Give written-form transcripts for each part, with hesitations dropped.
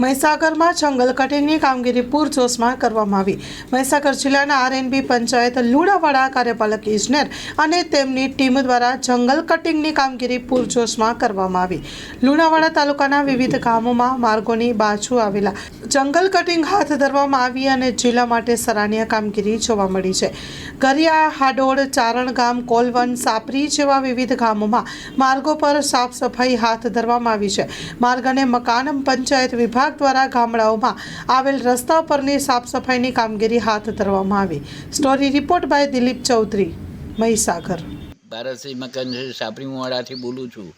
મહીસાગરમાં જંગલ કટિંગની કામગીરી પૂરજોશમાં કરવામાં આવી। મહીસાગર જિલ્લાના આરએનબી પંચાયત લુણાવાડા કાર્યપાલક ઇજનેર અને તેમની ટીમ દ્વારા જંગલ કટિંગની કામગીરી પૂરજોશમાં કરવામાં આવી। લુણાવાડા તાલુકાના વિવિધ ગામોમાં માર્ગોની બાજુ આવેલા જંગલ કટિંગ હાથ ધરવામાં આવી અને જિલ્લા માટે સરાહનીય કામગીરી જોવા મળી છે। ગરિયા, હાડોડ, ચારણ ગામ, કોલવન, સાપરી જેવા વિવિધ ગામોમાં માર્ગો પર સાફ સફાઈ હાથ ધરવામાં આવી છે। માર્ગ અને મકાન પંચાયત વિભાગ દ્વારા ગામડાઓમાં આવેલ રસ્તા પરની સાફ સફાઈની કામગીરી હાથ ધરવામાં આવી। Story report by Dilip Chaudhary, Mahisagar. Bharatsinh Makan સાપરીવાડાથી બોલું છું।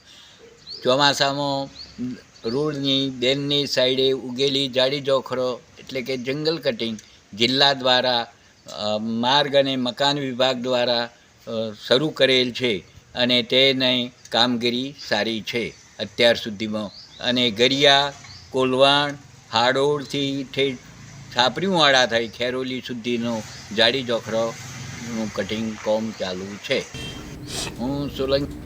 ચોમાસામાં રોડની બેનની સાઈડે ઉગેલી જાડી જોખરો એટલે કે જંગલ કટિંગ જિલ્લા દ્વારા માર્ગ અને મકાન વિભાગ દ્વારા શરૂ કરેલ છે અને તેની કામગીરી સારી છે અત્યાર સુધીમાં। અને ગરિયા, કોલવાણ, હાડોળથી ઠેઠ સાપરીવાડા થઈ ખેરોલી સુધીનો જાડી જોખરોનું કટિંગ કામ ચાલુ છે। હું સોલંકી